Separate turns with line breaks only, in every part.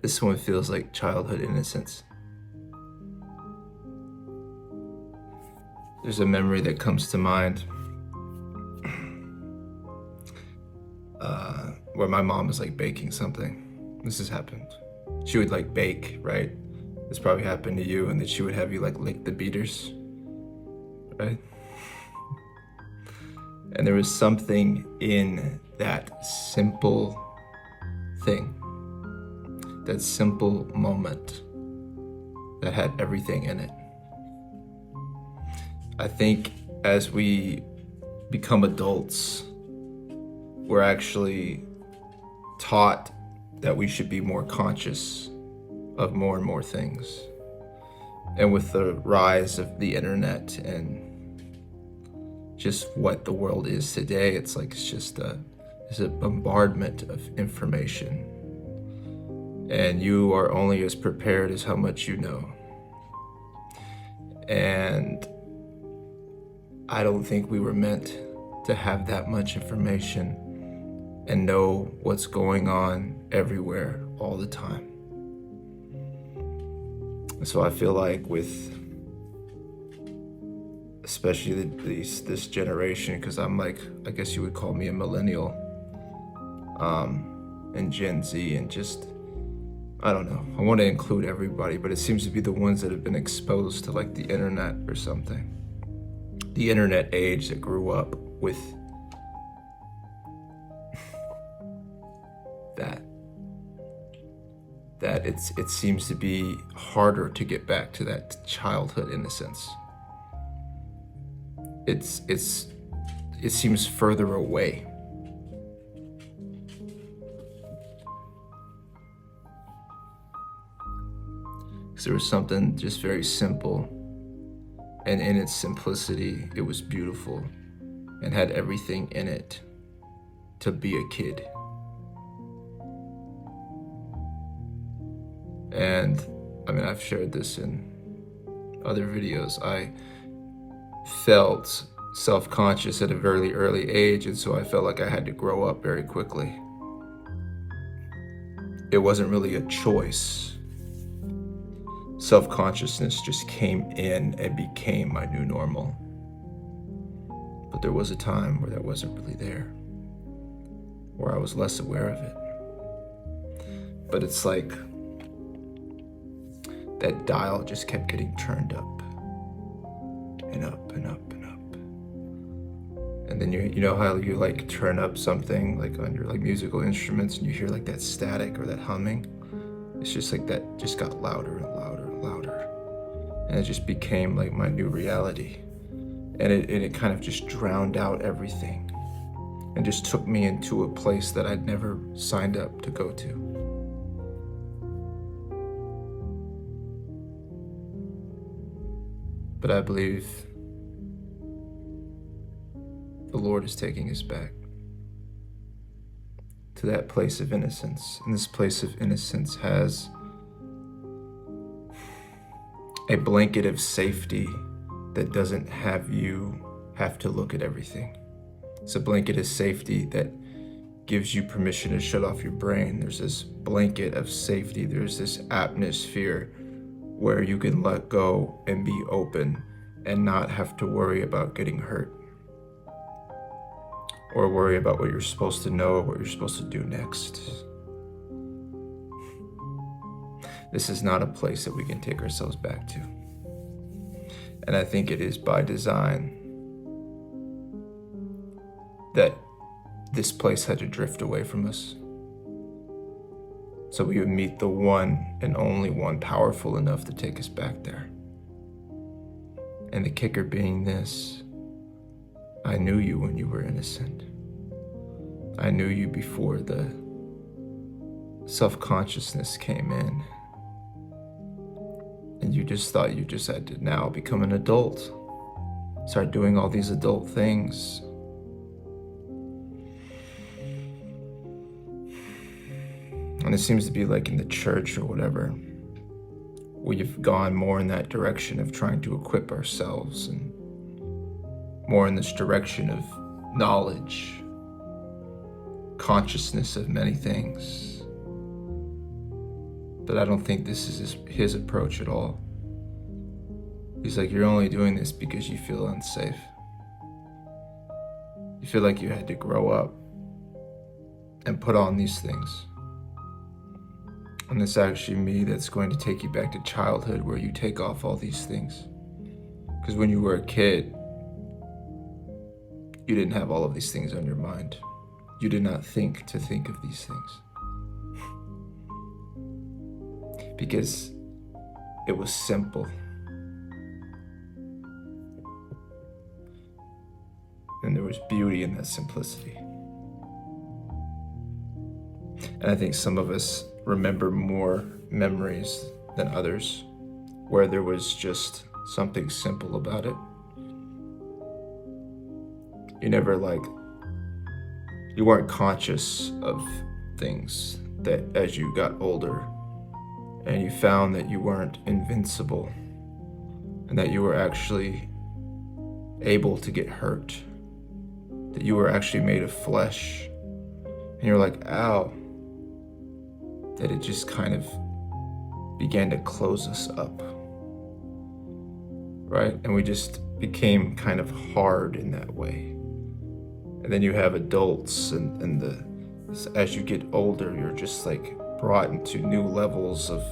This one feels like childhood innocence. There's a memory that comes to mind where my mom was like baking something. This has happened. She would like bake, right? This probably happened to you, and then she would have you like lick the beaters, right? And there was something in that simple thing, that simple moment that had everything in it. I think as we become adults, we're actually taught that we should be more conscious of more and more things. And with the rise of the internet and just what the world is today, it's just a bombardment of information. And you are only as prepared as how much you know. And I don't think we were meant to have that much information and know what's going on everywhere all the time. So I feel like with especially this generation, because I'm like, I guess you would call me a millennial, and Gen Z, and just, I don't know, I want to include everybody, but it seems to be the ones that have been exposed to like the internet or something. The internet age that grew up with that it seems to be harder to get back to that childhood innocence. It seems further away. Because there was something just very simple, and in its simplicity, it was beautiful and had everything in it to be a kid. And I mean, I've shared this in other videos. I felt self-conscious at a very early age, and so I felt like I had to grow up very quickly. It wasn't really a choice. Self-consciousness just came in and became my new normal. But there was a time where that wasn't really there, where I was less aware of it. But it's like that dial just kept getting turned up and up and up and up. And then you know how you like turn up something like on your like musical instruments and you hear like that static or that humming? It's just like that just got louder and louder and louder. And it just became like my new reality. And it kind of just drowned out everything and just took me into a place that I'd never signed up to go to. But I believe the Lord is taking us back to that place of innocence. And this place of innocence has a blanket of safety that doesn't have you have to look at everything. It's a blanket of safety that gives you permission to shut off your brain. There's this blanket of safety. There's this atmosphere where you can let go and be open and not have to worry about getting hurt or worry about what you're supposed to know or what you're supposed to do next. This is not a place that we can take ourselves back to. And I think it is by design that this place had to drift away from us, so we would meet the one and only one powerful enough to take us back there. And the kicker being this: I knew you when you were innocent. I knew you before the self-consciousness came in. And you just thought you just had to now become an adult, start doing all these adult things. And it seems to be like in the church or whatever, we've gone more in that direction of trying to equip ourselves and more in this direction of knowledge, consciousness of many things. But I don't think this is his approach at all. He's like, you're only doing this because you feel unsafe. You feel like you had to grow up and put on these things. And it's actually me that's going to take you back to childhood, where you take off all these things. Because when you were a kid, you didn't have all of these things on your mind. You did not think to think of these things. Because it was simple. And there was beauty in that simplicity. And I think some of us remember more memories than others, where there was just something simple about it. You weren't conscious of things that as you got older and you found that you weren't invincible and that you were actually able to get hurt, that you were actually made of flesh, and you're like, ow, that it just kind of began to close us up, right? And we just became kind of hard in that way. And then you have adults, as you get older, you're just like brought into new levels of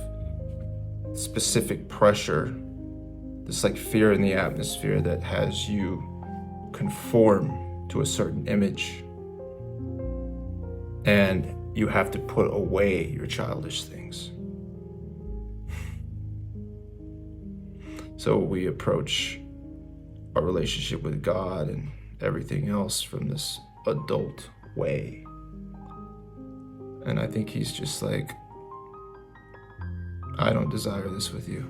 specific pressure, this like fear in the atmosphere that has you conform to a certain image. And you have to put away your childish things. So we approach our relationship with God and everything else from this adult way. And I think he's just like, I don't desire this with you.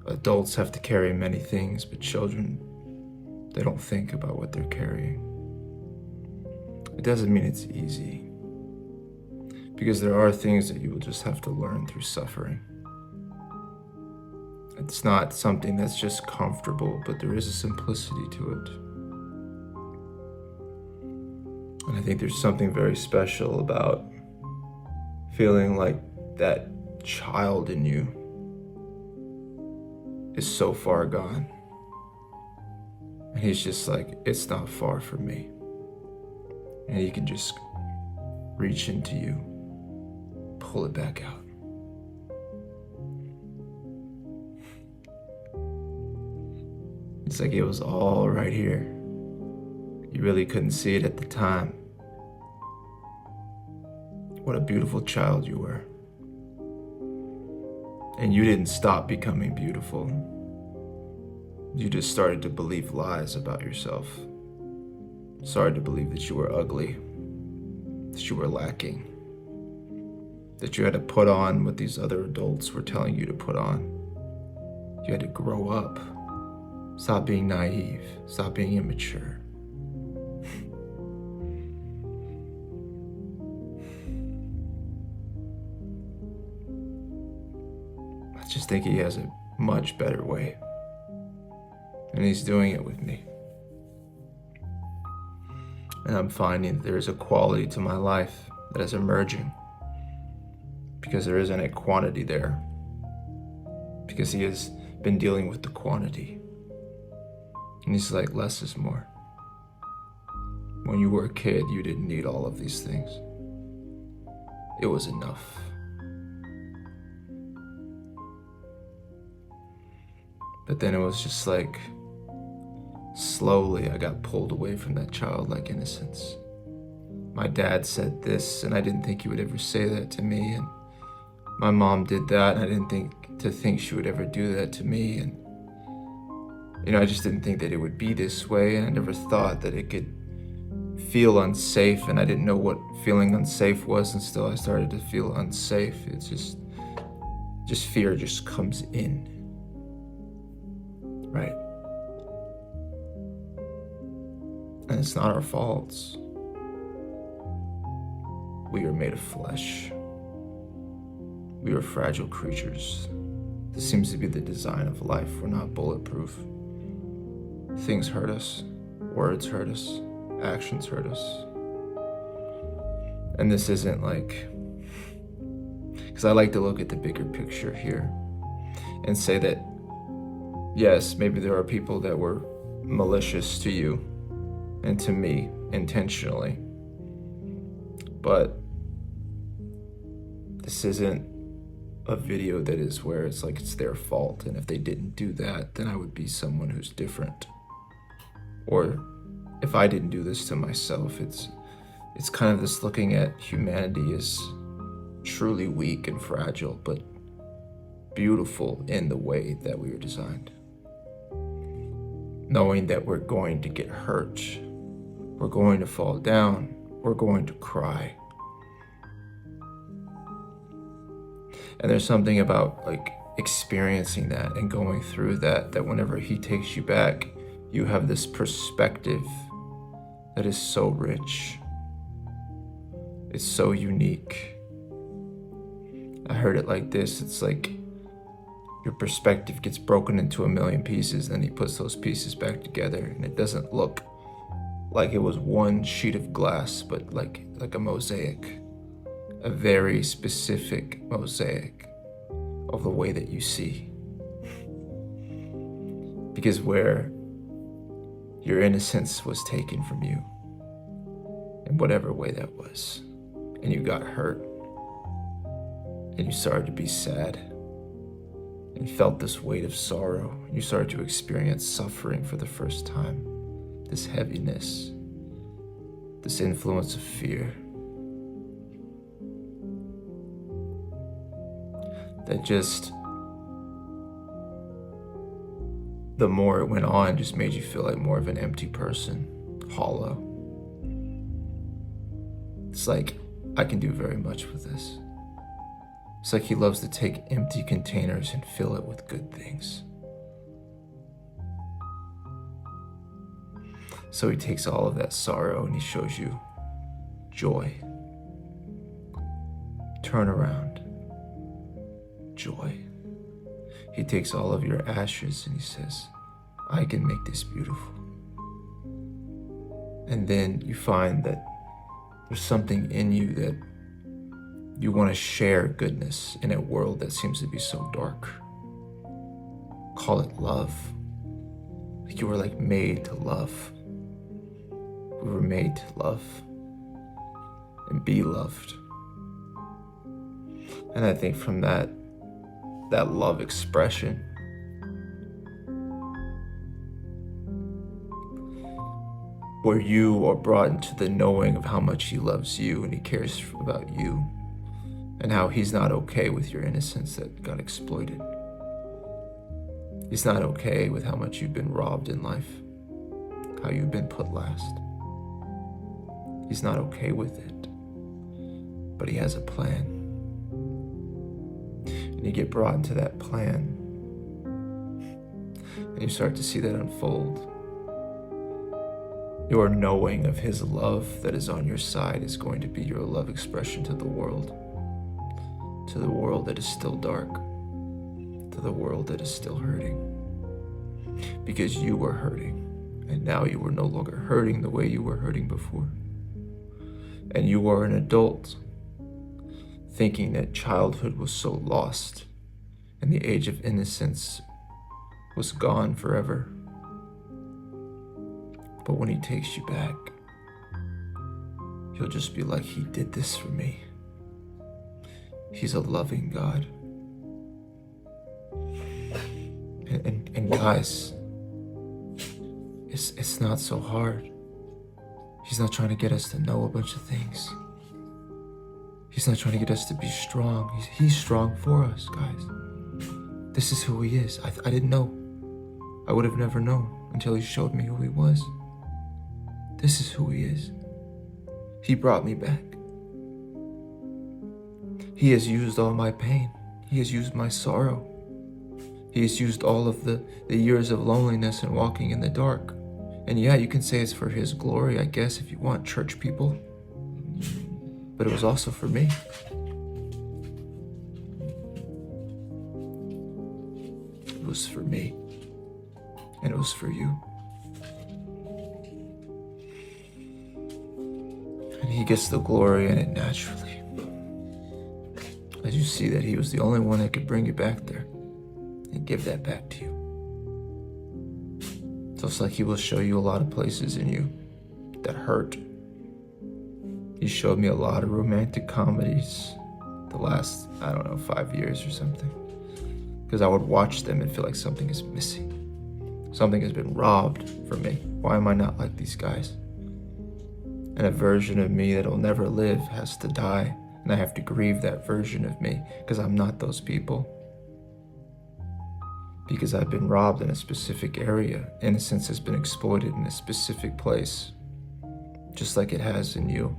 Adults have to carry many things, but children, they don't think about what they're carrying. It doesn't mean it's easy, because there are things that you will just have to learn through suffering. It's not something that's just comfortable, but there is a simplicity to it. And I think there's something very special about feeling like that child in you is so far gone. And he's just like, it's not far from me. And he can just reach into you, pull it back out. It's like it was all right here. You really couldn't see it at the time. What a beautiful child you were. And you didn't stop becoming beautiful. You just started to believe lies about yourself. Started to believe that you were ugly, that you were lacking, that you had to put on what these other adults were telling you to put on. You had to grow up. Stop being naive. Stop being immature. I just think he has a much better way. And he's doing it with me. And I'm finding that there's a quality to my life that is emerging, because there isn't a quantity there, because he has been dealing with the quantity. And he's like, less is more. When you were a kid, you didn't need all of these things. It was enough. But then it was just like, slowly I got pulled away from that childlike innocence. My dad said this, and I didn't think he would ever say that to me. And my mom did that, and I didn't think she would ever do that to me. And I just didn't think that it would be this way, and I never thought that it could feel unsafe, and I didn't know what feeling unsafe was until I started to feel unsafe. It's just fear just comes in, right? And it's not our faults. We are made of flesh. We are fragile creatures. This seems to be the design of life. We're not bulletproof. Things hurt us. Words hurt us. Actions hurt us. And this isn't like... Because I like to look at the bigger picture here and say that, yes, maybe there are people that were malicious to you and to me intentionally, but this isn't a video that is where it's like it's their fault, and if they didn't do that, then I would be someone who's different. Or if I didn't do this to myself, it's kind of this looking at humanity as truly weak and fragile, but beautiful in the way that we were designed. Knowing that we're going to get hurt, we're going to fall down, we're going to cry. And there's something about like experiencing that and going through that whenever he takes you back, you have this perspective that is so rich. It's so unique. I heard it like this. It's like your perspective gets broken into a million pieces, and he puts those pieces back together, and it doesn't look like it was one sheet of glass, but like a mosaic, a very specific mosaic of the way that you see. Because where your innocence was taken from you, in whatever way that was, and you got hurt, and you started to be sad, and you felt this weight of sorrow, and you started to experience suffering for the first time, this heaviness, this influence of fear, that just, the more it went on, just made you feel like more of an empty person, hollow. It's like, I can do very much with this. It's like he loves to take empty containers and fill it with good things. So he takes all of that sorrow and he shows you joy. Turn around. Joy. He takes all of your ashes and he says, I can make this beautiful. And then you find that there's something in you that you want to share goodness in a world that seems to be so dark. Call it love. Like you were like made to love. We were made to love and be loved. And I think from that love expression, where you are brought into the knowing of how much he loves you and he cares about you, and how he's not okay with your innocence that got exploited. He's not okay with how much you've been robbed in life, how you've been put last. He's not okay with it, but he has a plan. And you get brought into that plan, and you start to see that unfold. Your knowing of his love that is on your side is going to be your love expression to the world that is still dark, to the world that is still hurting. Because you were hurting, and now you were no longer hurting the way you were hurting before. And you are an adult, thinking that childhood was so lost, and the age of innocence was gone forever. But when he takes you back, you'll just be like, he did this for me. He's a loving God. And guys, it's not so hard. He's not trying to get us to know a bunch of things. He's not trying to get us to be strong. He's strong for us, guys. This is who he is. I didn't know. I would have never known until he showed me who he was. This is who he is. He brought me back. He has used all my pain. He has used my sorrow. He has used all of the years of loneliness and walking in the dark. And yeah, you can say it's for his glory, I guess, if you want, church people. But it was also for me. It was for me. And it was for you. And he gets the glory in it naturally. as you see that he was the only one that could bring you back there and give that back to you. So it's like he will show you a lot of places in you that hurt. He showed me a lot of romantic comedies the last, 5 years or something. Because I would watch them and feel like something is missing. Something has been robbed from me. Why am I not like these guys? And a version of me that'll never live has to die. And I have to grieve that version of me because I'm not those people. Because I've been robbed in a specific area. Innocence has been exploited in a specific place. Just like it has in you.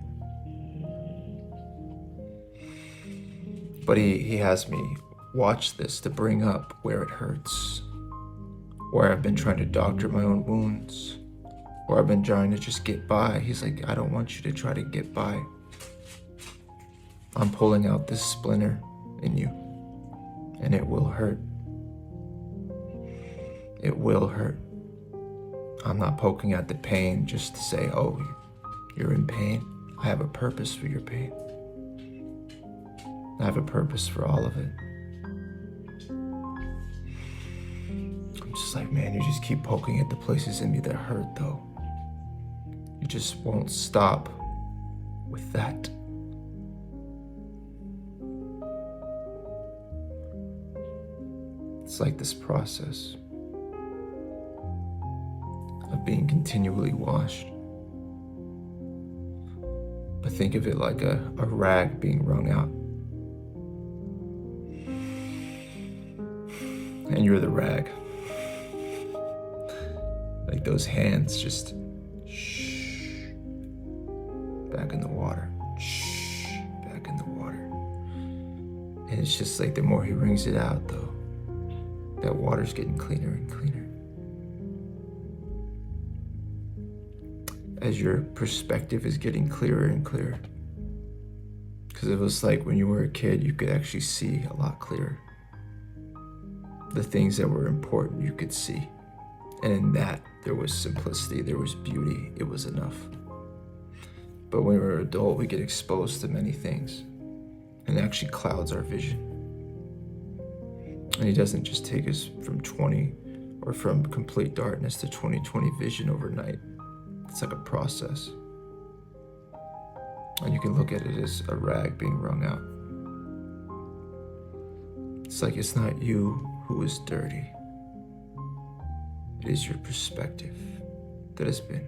But he has me watch this to bring up where it hurts. Where I've been trying to doctor my own wounds. Where I've been trying to just get by. He's like, I don't want you to try to get by. I'm pulling out this splinter in you. And it will hurt. It will hurt. I'm not poking at the pain just to say, oh, you're in pain. I have a purpose for your pain. I have a purpose for all of it. I'm just like, man, you just keep poking at the places in me that hurt, though. You just won't stop with that. It's like this process of being continually washed. But think of it like a rag being wrung out. And you're the rag. Like those hands just shh, back in the water, shh, back in the water. And it's just like the more he wrings it out though, that water's getting cleaner and cleaner. As your perspective is getting clearer and clearer. Because it was like when you were a kid, you could actually see a lot clearer. The things that were important you could see. And in that, there was simplicity, there was beauty, it was enough. But when we're an adult, we get exposed to many things. And it actually clouds our vision. And he doesn't just take us from 20 or from complete darkness to 20/20 vision overnight. It's like a process. And you can look at it as a rag being wrung out. It's like it's not you who is dirty. It is your perspective that has been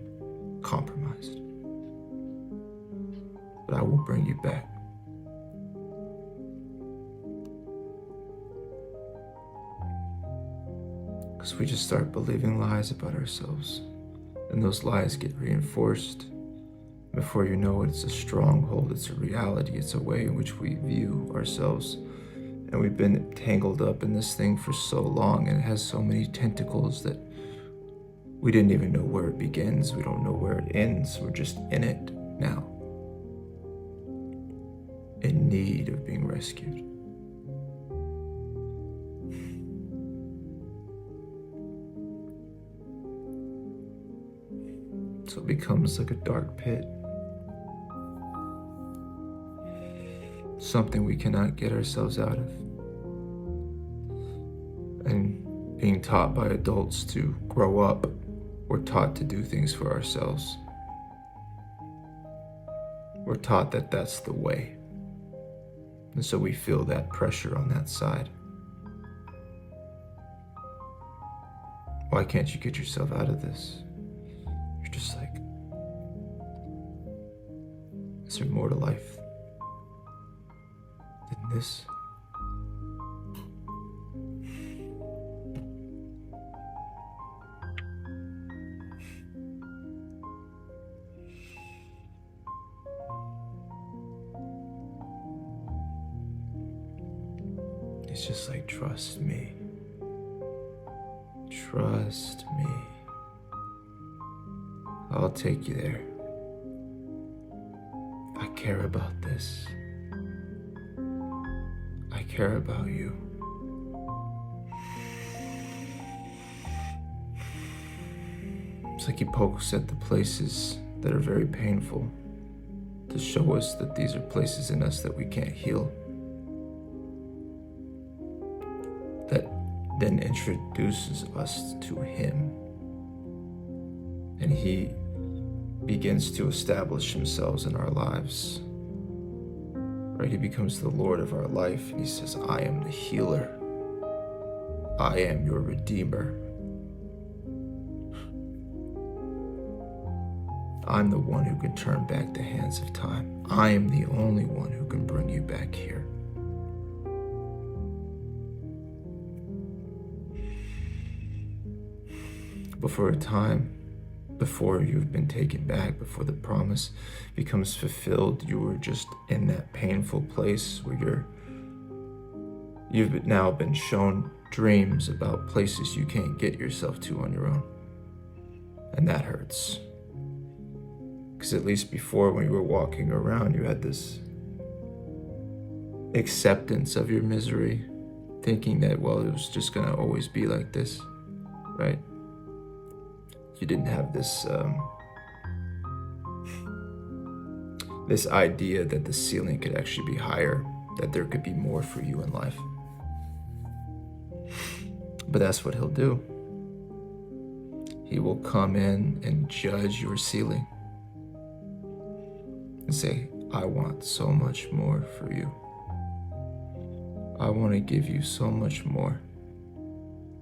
compromised. But I will bring you back. Because we just start believing lies about ourselves. And those lies get reinforced. Before you know it, it's a stronghold, it's a reality, it's a way in which we view ourselves. And we've been tangled up in this thing for so long, and it has so many tentacles that we didn't even know where it begins. We don't know where it ends. We're just in it now. In need of being rescued. So it becomes like a dark pit. Something we cannot get ourselves out of. And being taught by adults to grow up, we're taught to do things for ourselves. We're taught that that's the way. And so we feel that pressure on that side. Why can't you get yourself out of this? You're just like, is there more to life than this? It's just like, trust me. Trust me. I'll take you there. I care about this. I care about you. It's like he pokes at the places that are very painful to show us that these are places in us that we can't heal. then introduces us to him. And he begins to establish himself in our lives. Right? He becomes the Lord of our life, and he says, I am the healer. I am your redeemer. I'm the one who can turn back the hands of time. I am the only one who can bring you back here. But for a time, before you've been taken back, before the promise becomes fulfilled, you were just in that painful place where you've now been shown dreams about places you can't get yourself to on your own. And that hurts. Because at least before, when you were walking around, you had this acceptance of your misery, thinking that, well, it was just gonna always be like this, right? You didn't have this this idea that the ceiling could actually be higher, that there could be more for you in life. But that's what he'll do. He will come in and judge your ceiling and say, I want so much more for you. I want to give you so much more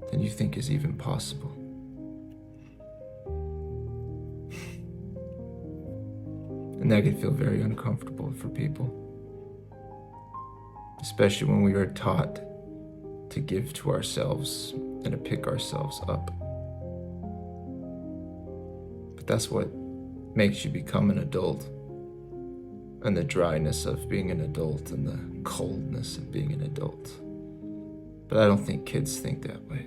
than you think is even possible. And that can feel very uncomfortable for people, especially when we are taught to give to ourselves and to pick ourselves up. But that's what makes you become an adult, and the dryness of being an adult and the coldness of being an adult. But I don't think kids think that way.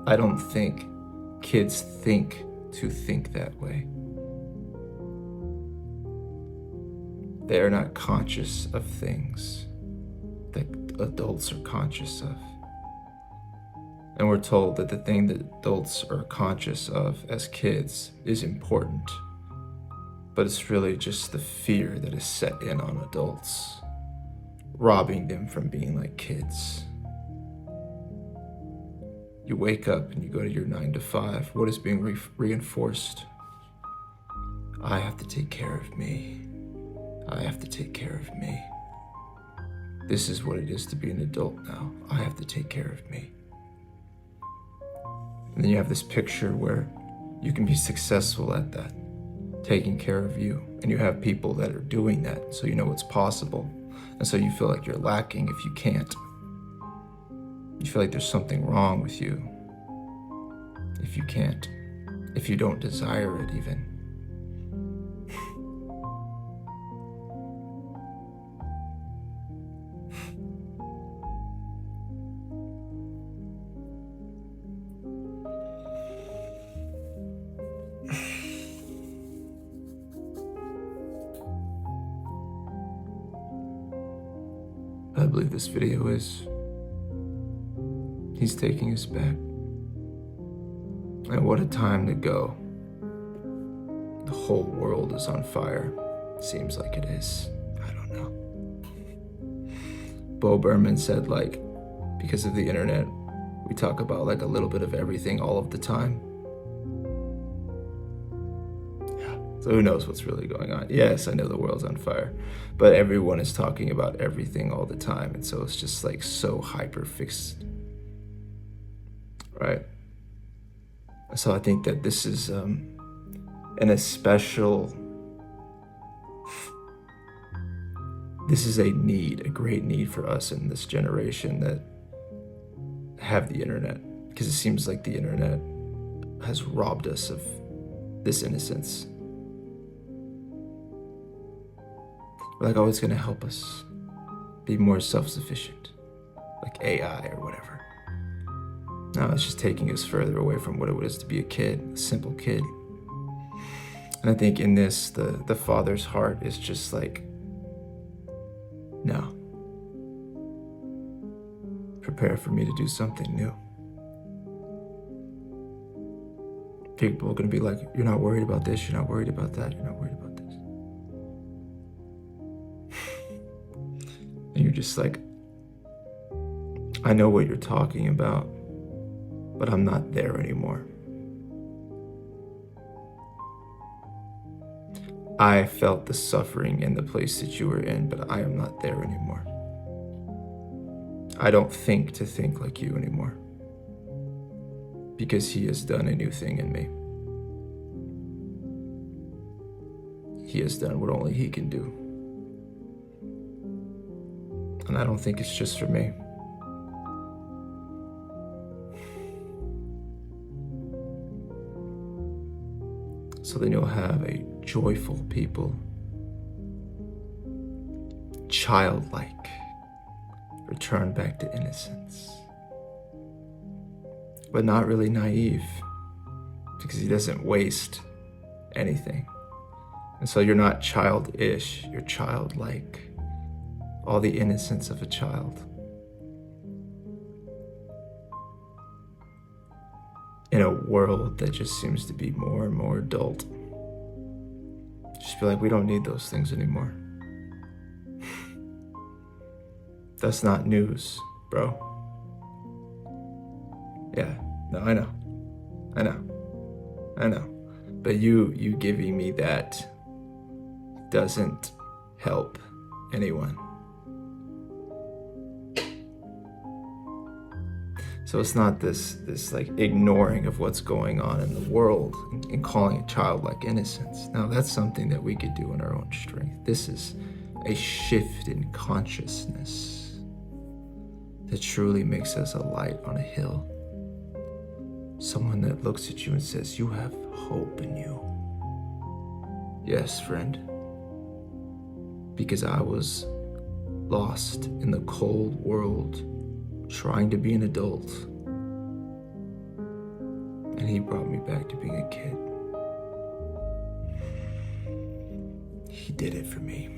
I don't think kids think to think that way. They are not conscious of things that adults are conscious of. And we're told that the thing that adults are conscious of as kids is important, but it's really just the fear that is set in on adults, robbing them from being like kids. You wake up and you go to your 9 to 5. What is being reinforced? I have to take care of me. I have to take care of me. This is what it is to be an adult now. I have to take care of me. And then you have this picture where you can be successful at that, taking care of you. And you have people that are doing that, so you know it's possible. And so you feel like you're lacking if you can't. You feel like there's something wrong with you if you can't, if you don't desire it even. I believe this video is He's taking us back. And what a time to go. The whole world is on fire. Seems like it is. I don't know. Bo Berman said, like, because of the internet, we talk about like a little bit of everything all of the time. Yeah. So who knows what's really going on? Yes, I know the world's on fire, but everyone is talking about everything all the time. And so it's just like so hyper fixed. Right? So I think that this is a need, a great need for us in this generation that have the internet, because it seems like the internet has robbed us of this innocence. Like, oh, it's gonna help us be more self-sufficient, like AI or whatever. No, it's just taking us further away from what it is to be a kid, a simple kid. And I think in this, the father's heart is just like, no. Prepare for me to do something new. People are going to be like, you're not worried about this, you're not worried about that, you're not worried about this. And you're just like, I know what you're talking about, but I'm not there anymore. I felt the suffering in the place that you were in, but I am not there anymore. I don't think to think like you anymore, because he has done a new thing in me. He has done what only he can do. And I don't think it's just for me. So then you'll have a joyful people, childlike, return back to innocence. But not really naive, because he doesn't waste anything. And so you're not childish, you're childlike. All the innocence of a child. In a world that just seems to be more and more adult. Just feel like we don't need those things anymore. That's not news, bro. Yeah, no, I know. But you giving me that doesn't help anyone. So it's not this like ignoring of what's going on in the world and calling it childlike innocence. Now that's something that we could do in our own strength. This is a shift in consciousness that truly makes us a light on a hill. Someone that looks at you and says, you have hope in you. Yes, friend. Because I was lost in the cold world, trying to be an adult. And he brought me back to being a kid. He did it for me.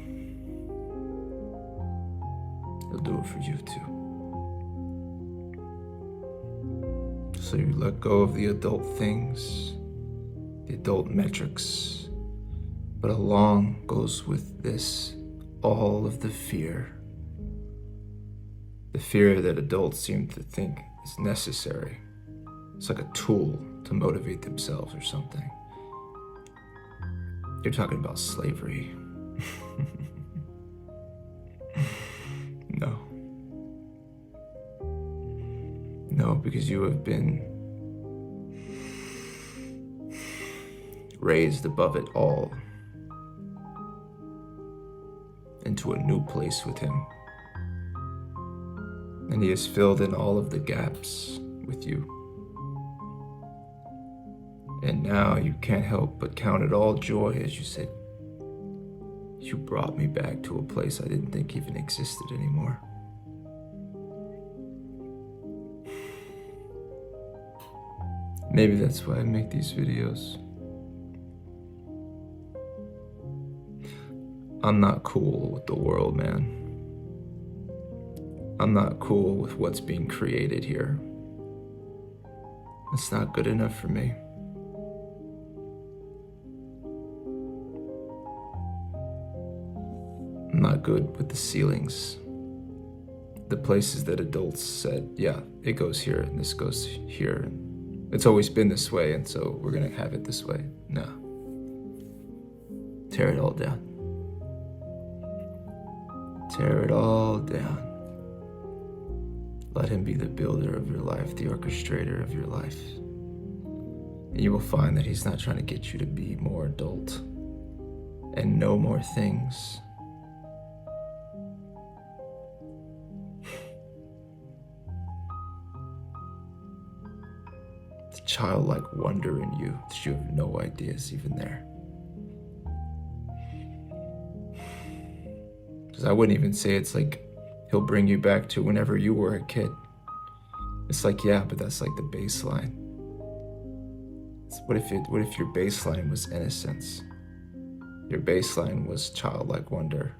He'll do it for you too. So you let go of the adult things, the adult metrics, but along goes with this all of the fear. The fear that adults seem to think is necessary. It's like a tool to motivate themselves or something. You're talking about slavery. No. No, because you have been raised above it all into a new place with him. And he has filled in all of the gaps with you. And now you can't help but count it all joy as you said, you brought me back to a place I didn't think even existed anymore. Maybe that's why I make these videos. I'm not cool with the world, man. I'm not cool with what's being created here. It's not good enough for me. I'm not good with the ceilings. The places that adults said, yeah, it goes here and this goes here. It's always been this way, and so we're gonna have it this way. No. Tear it all down. Tear it all down. Let him be the builder of your life, the orchestrator of your life. And you will find that he's not trying to get you to be more adult and know more things. The childlike wonder in you that you have no idea is even there. Because I wouldn't even say it's like he'll bring you back to whenever you were a kid. It's like, yeah, but that's like the baseline. What if your baseline was innocence? Your baseline was childlike wonder.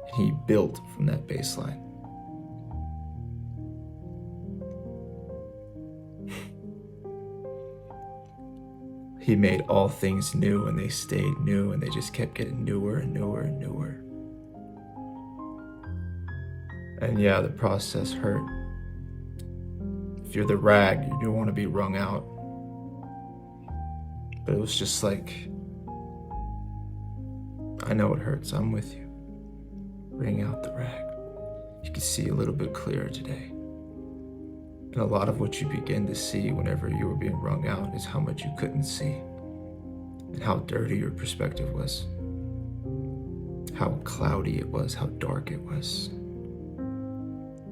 And he built from that baseline. He made all things new, and they stayed new, and they just kept getting newer and newer and newer. And yeah, the process hurt, if you're the rag, you don't want to be wrung out. But it was just like, I know it hurts, I'm with you. Wring out the rag. You can see a little bit clearer today. And a lot of what you begin to see whenever you were being wrung out is how much you couldn't see, and how dirty your perspective was, how cloudy it was, how dark it was.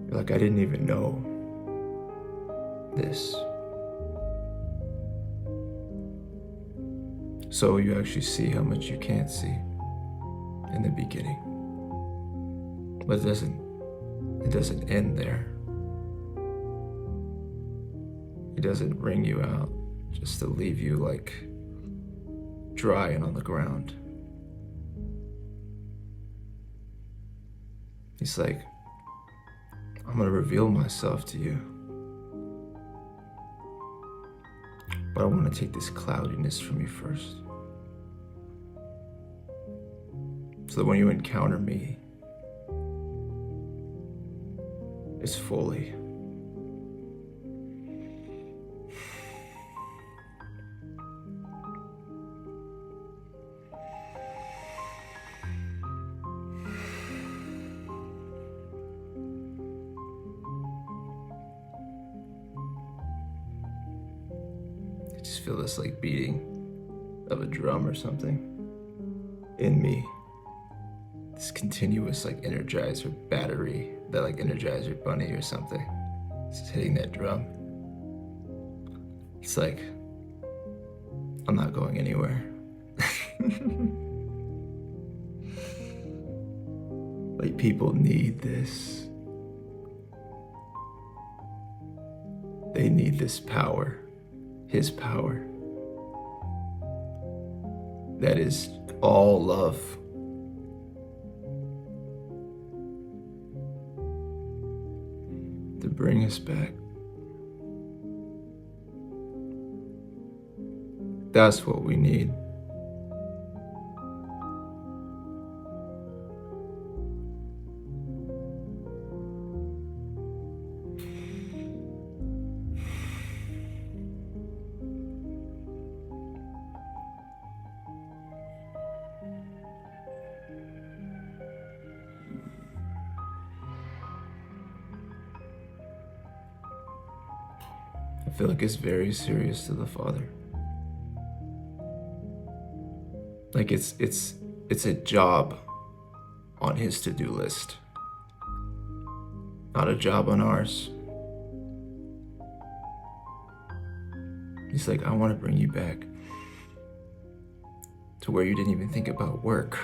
You're like, I didn't even know this. So you actually see how much you can't see in the beginning. But it doesn't end there. It doesn't wring you out just to leave you like dry and on the ground. He's like, I'm gonna reveal myself to you. But I wanna take this cloudiness from you first. So that when you encounter me, it's fully. I just feel this like beating of a drum or something in me. This continuous like Energizer battery, that like Energizer bunny or something. It's just hitting that drum. It's like, I'm not going anywhere. Like, people need this. They need this power, his power. That is all love. To bring us back. That's what we need. I feel like it's very serious to the Father. Like it's a job on his to-do list, not a job on ours. He's like, I want to bring you back to where you didn't even think about work.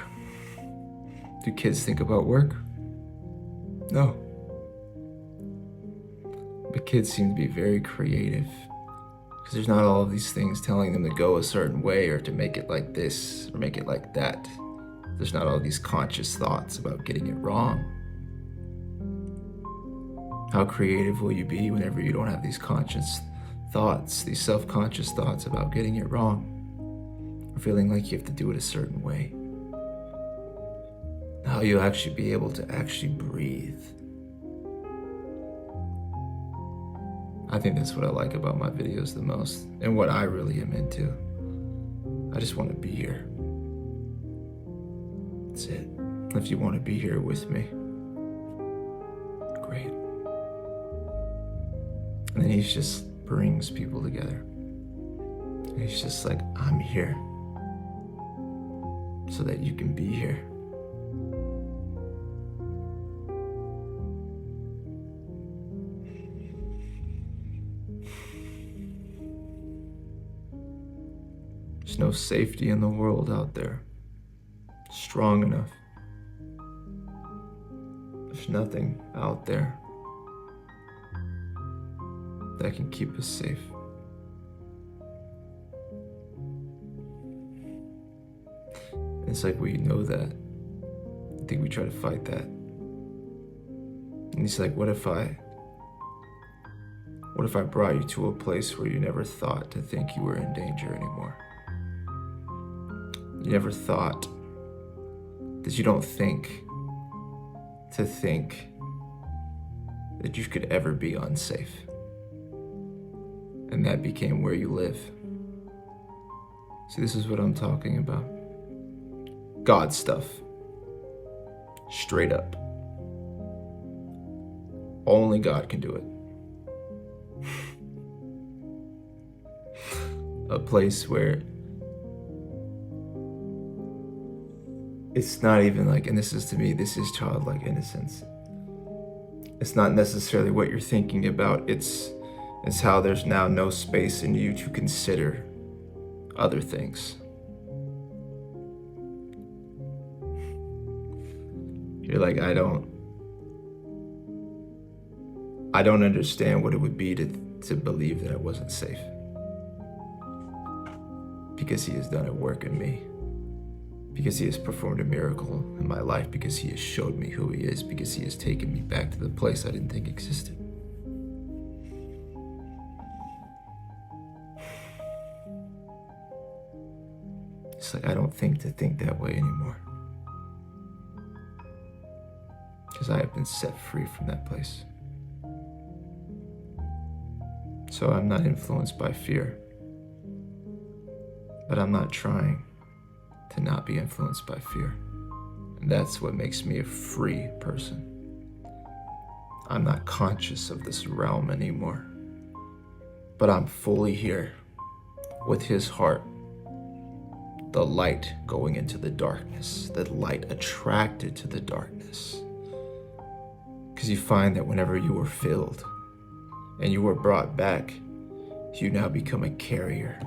Do kids think about work? No. But kids seem to be very creative because there's not all of these things telling them to go a certain way or to make it like this or make it like that. There's not all these conscious thoughts about getting it wrong. How creative will you be whenever you don't have these conscious thoughts, these self-conscious thoughts about getting it wrong or feeling like you have to do it a certain way? How you'll actually be able to actually breathe. I think that's what I like about my videos the most, and what I really am into. I just want to be here. That's it. If you want to be here with me, great. And then he just brings people together. And he's just like, I'm here so that you can be here. There's no safety in the world out there strong enough. There's nothing out there that can keep us safe. It's like we know that. I think we try to fight that. And he's like, what if I brought you to a place where you never thought to think you were in danger anymore? You never thought that you don't think to think that you could ever be unsafe. and that became where you live. See, this is what I'm talking about. God stuff. Straight up. Only God can do it. A place where it's not even like, and this is to me, this is childlike innocence. It's not necessarily what you're thinking about. It's how there's now no space in you to consider other things. You're like, I don't understand what it would be to believe that I wasn't safe. Because he has done a work in me. Because he has performed a miracle in my life. Because he has showed me who he is. Because he has taken me back to the place I didn't think existed. It's like I don't think to think that way anymore. Because I have been set free from that place. So I'm not influenced by fear. But I'm not trying to not be influenced by fear. And that's what makes me a free person. I'm not conscious of this realm anymore. But I'm fully here with his heart. The light going into the darkness. The light attracted to the darkness. Because you find that whenever you were filled and you were brought back, you now become a carrier.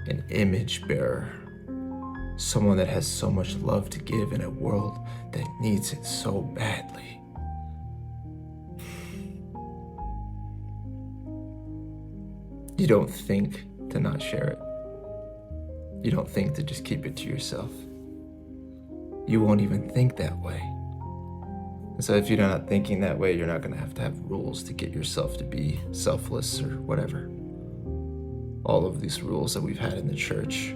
An image bearer, someone that has so much love to give in a world that needs it so badly. You don't think to not share it. You don't think to just keep it to yourself. You won't even think that way. And so if you're not thinking that way, you're not going to have rules to get yourself to be selfless or whatever. All of these rules that we've had in the church.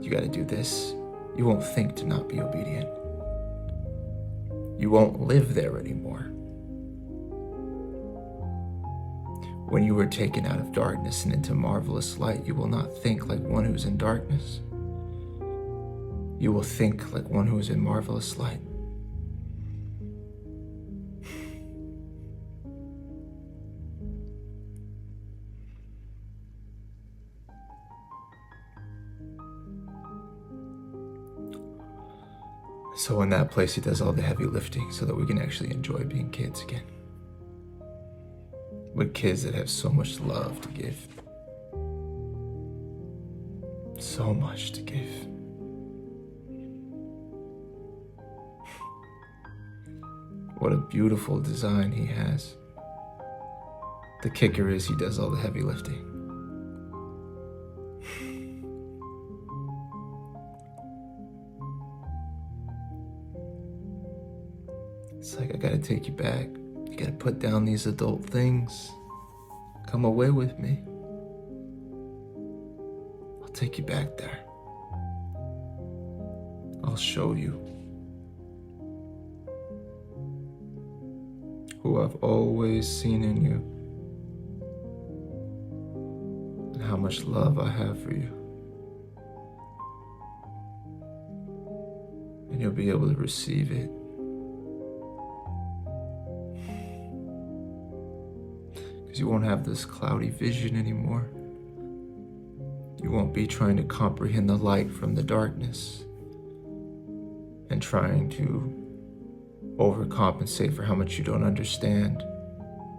You got to do this. You won't think to not be obedient. You won't live there anymore. When you were taken out of darkness and into marvelous light, you will not think like one who's in darkness. You will think like one who is in marvelous light. So in that place, he does all the heavy lifting so that we can actually enjoy being kids again. With kids that have so much love to give. So much to give. What a beautiful design he has. The kicker is he does all the heavy lifting. It's like, I gotta take you back. You gotta put down these adult things. Come away with me. I'll take you back there. I'll show you who I've always seen in you and how much love I have for you. And you'll be able to receive it. Because you won't have this cloudy vision anymore. You won't be trying to comprehend the light from the darkness and trying to overcompensate for how much you don't understand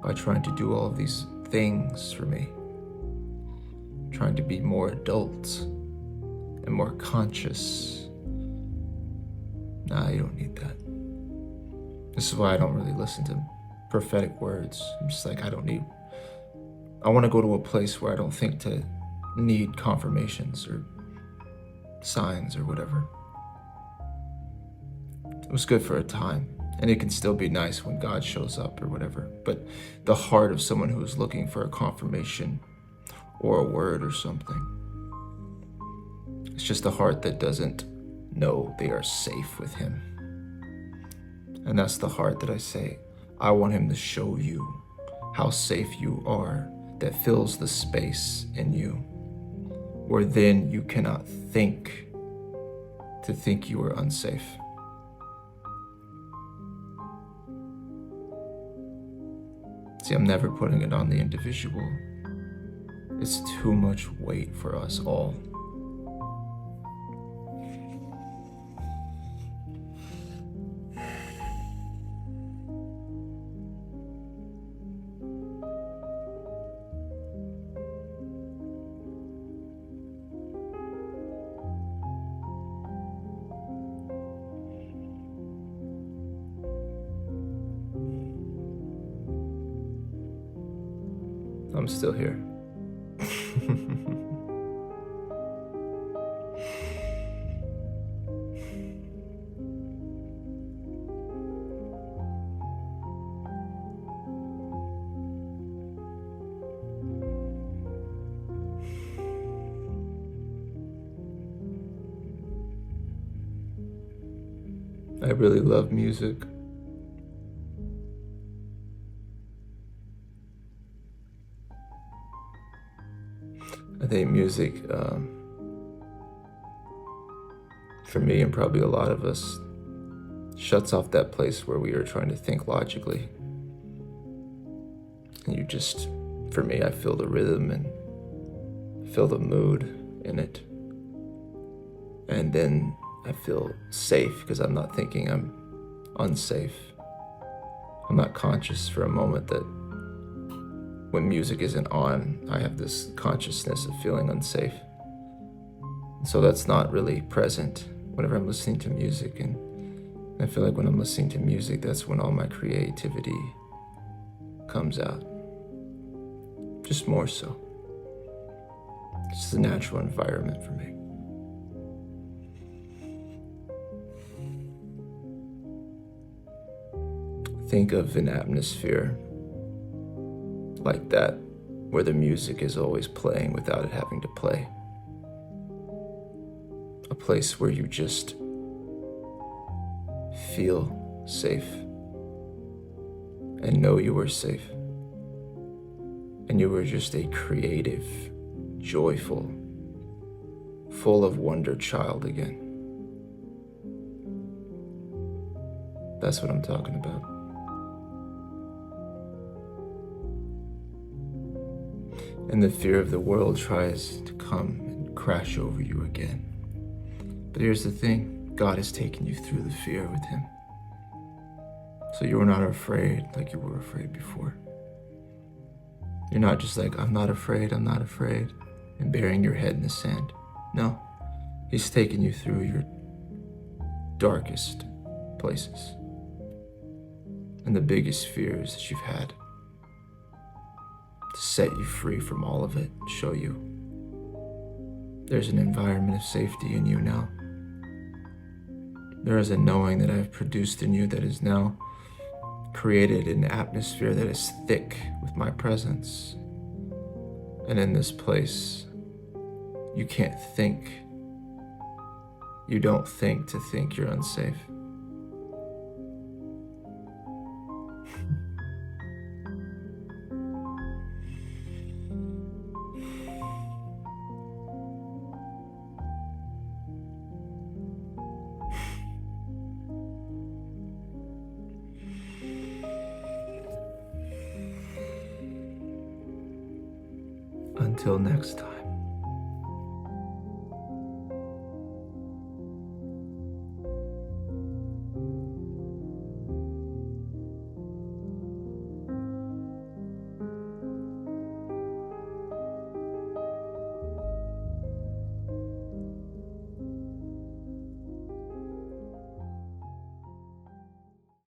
by trying to do all of these things for me. Trying to be more adult and more conscious. Nah, you don't need that. This is why I don't really listen to prophetic words. I'm just like, I want to go to a place where I don't think to need confirmations or signs or whatever. It was good for a time, and it can still be nice when God shows up or whatever. But the heart of someone who is looking for a confirmation or a word or something, it's just a heart that doesn't know they are safe with him. And that's the heart that I say, I want him to show you how safe you are that fills the space in you, where then you cannot think to think you are unsafe. See, I'm never putting it on the individual. It's too much weight for us all. I'm still here. I really love music. I think music, for me and probably a lot of us, shuts off that place where we are trying to think logically. And you just, for me, I feel the rhythm and feel the mood in it. And then I feel safe because I'm not thinking I'm unsafe. I'm not conscious for a moment that when music isn't on, I have this consciousness of feeling unsafe. So that's not really present whenever I'm listening to music. And I feel like when I'm listening to music, that's when all my creativity comes out. Just more so. It's just a natural environment for me. Think of an atmosphere like that, where the music is always playing without it having to play. A place where you just feel safe and know you are safe. And you are just a creative, joyful, full of wonder child again. That's what I'm talking about. And the fear of the world tries to come and crash over you again. But here's the thing, God has taken you through the fear with him. So you are not afraid like you were afraid before. You're not just like, I'm not afraid, and burying your head in the sand. No, he's taken you through your darkest places and the biggest fears that you've had, to set you free from all of it, show you there's an environment of safety in you now. There is a knowing that I have produced in you that is now created an atmosphere that is thick with my presence. And in this place, you can't think. You don't think to think you're unsafe. Until next time.